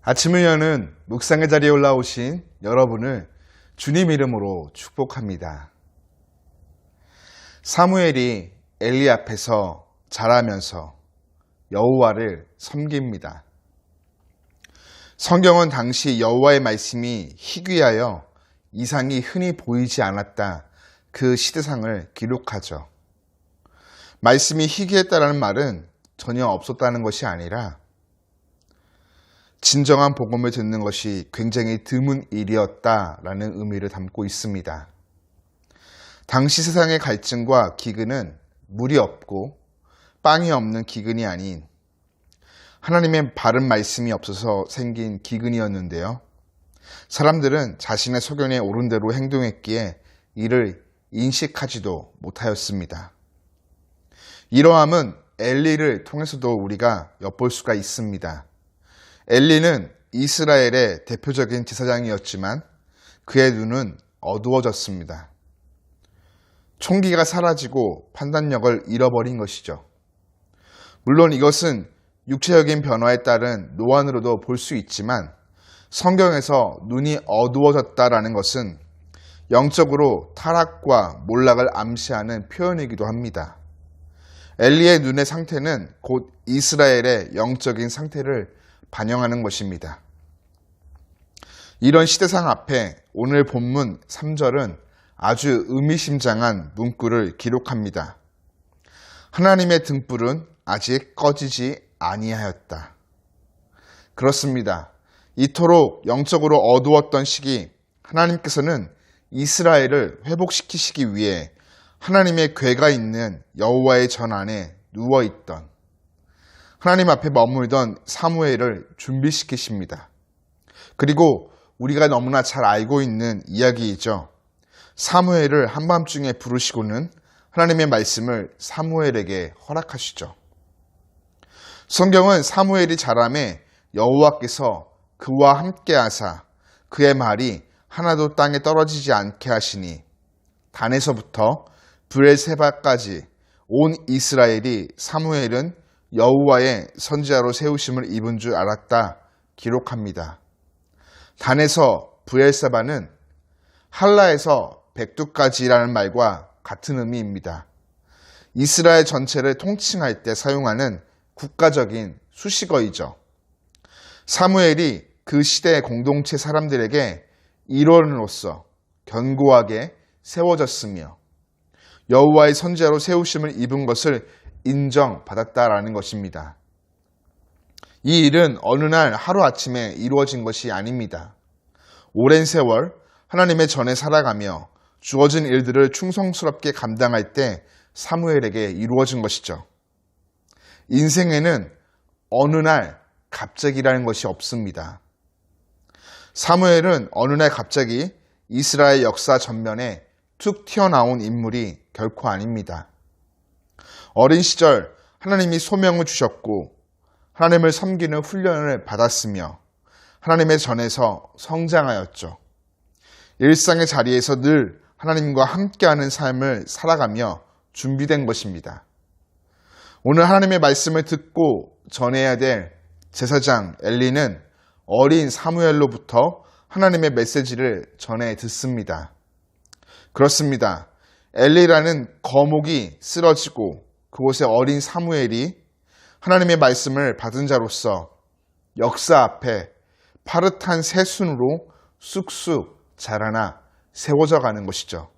아침을 여는 묵상의 자리에 올라오신 여러분을 주님 이름으로 축복합니다. 사무엘이 엘리 앞에서 자라면서 여호와를 섬깁니다. 성경은 당시 여호와의 말씀이 희귀하여 이상이 흔히 보이지 않았다, 그 시대상을 기록하죠. 말씀이 희귀했다는 말은 전혀 없었다는 것이 아니라 진정한 복음을 듣는 것이 굉장히 드문 일이었다라는 의미를 담고 있습니다. 당시 세상의 갈증과 기근은 물이 없고 빵이 없는 기근이 아닌 하나님의 바른 말씀이 없어서 생긴 기근이었는데요. 사람들은 자신의 소견에 옳은 대로 행동했기에 이를 인식하지도 못하였습니다. 이러함은 엘리를 통해서도 우리가 엿볼 수가 있습니다. 엘리는 이스라엘의 대표적인 제사장이었지만 그의 눈은 어두워졌습니다. 총기가 사라지고 판단력을 잃어버린 것이죠. 물론 이것은 육체적인 변화에 따른 노안으로도 볼 수 있지만 성경에서 눈이 어두워졌다라는 것은 영적으로 타락과 몰락을 암시하는 표현이기도 합니다. 엘리의 눈의 상태는 곧 이스라엘의 영적인 상태를 반영하는 것입니다. 이런 시대상 앞에 오늘 본문 3절은 아주 의미심장한 문구를 기록합니다. 하나님의 등불은 아직 꺼지지 아니하였다. 그렇습니다. 이토록 영적으로 어두웠던 시기, 하나님께서는 이스라엘을 회복시키시기 위해 하나님의 궤가 있는 여호와의 전 안에 누워있던 하나님 앞에 머물던 사무엘을 준비시키십니다. 그리고 우리가 너무나 잘 알고 있는 이야기이죠. 사무엘을 한밤중에 부르시고는 하나님의 말씀을 사무엘에게 허락하시죠. 성경은 사무엘이 자라매 여호와께서 그와 함께 하사 그의 말이 하나도 땅에 떨어지지 않게 하시니 단에서부터 브엘세바까지 온 이스라엘이 사무엘은 여호와의 선지자로 세우심을 입은 줄 알았다 기록합니다. 단에서 브엘세바는 할라에서 백두까지라는 말과 같은 의미입니다. 이스라엘 전체를 통칭할 때 사용하는 국가적인 수식어이죠. 사무엘이 그 시대의 공동체 사람들에게 일원으로서 견고하게 세워졌으며 여호와의 선지자로 세우심을 입은 것을 인정받았다라는 것입니다. 이 일은 어느 날 하루아침에 이루어진 것이 아닙니다. 오랜 세월 하나님의 전에 살아가며 주어진 일들을 충성스럽게 감당할 때 사무엘에게 이루어진 것이죠. 인생에는 어느 날 갑자기라는 것이 없습니다. 사무엘은 어느 날 갑자기 이스라엘 역사 전면에 툭 튀어나온 인물이 결코 아닙니다. 어린 시절 하나님이 소명을 주셨고 하나님을 섬기는 훈련을 받았으며 하나님의 전에서 성장하였죠. 일상의 자리에서 늘 하나님과 함께하는 삶을 살아가며 준비된 것입니다. 오늘 하나님의 말씀을 듣고 전해야 될 제사장 엘리는 어린 사무엘로부터 하나님의 메시지를 전해 듣습니다. 그렇습니다. 엘리라는 거목이 쓰러지고 그곳에 어린 사무엘이 하나님의 말씀을 받은 자로서 역사 앞에 파릇한 새순으로 쑥쑥 자라나 세워져 가는 것이죠.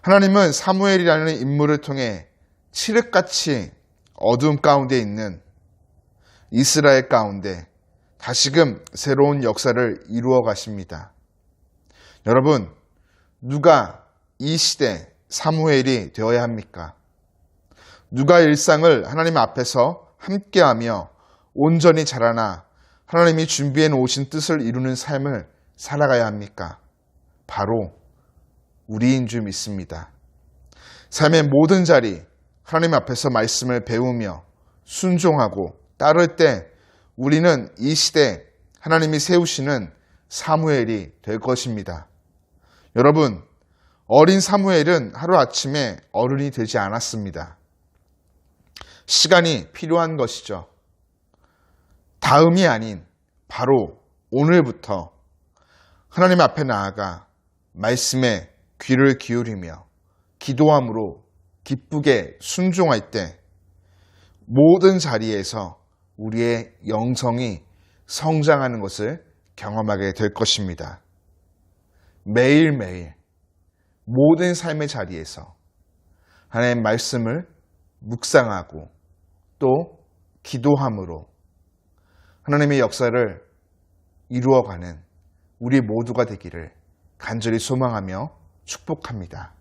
하나님은 사무엘이라는 인물을 통해 칠흑같이 어두움 가운데 있는 이스라엘 가운데 다시금 새로운 역사를 이루어 가십니다. 여러분, 누가 이 시대 사무엘이 되어야 합니까? 누가 일상을 하나님 앞에서 함께하며 온전히 자라나 하나님이 준비해 놓으신 뜻을 이루는 삶을 살아가야 합니까? 바로 우리인 줄 믿습니다. 삶의 모든 자리 하나님 앞에서 말씀을 배우며 순종하고 따를 때 우리는 이 시대 하나님이 세우시는 사무엘이 될 것입니다. 여러분, 어린 사무엘은 하루아침에 어른이 되지 않았습니다. 시간이 필요한 것이죠. 다음이 아닌 바로 오늘부터 하나님 앞에 나아가 말씀에 귀를 기울이며 기도함으로 기쁘게 순종할 때 모든 자리에서 우리의 영성이 성장하는 것을 경험하게 될 것입니다. 매일매일 모든 삶의 자리에서 하나님의 말씀을 묵상하고 또 기도함으로 하나님의 역사를 이루어가는 우리 모두가 되기를 간절히 소망하며 축복합니다.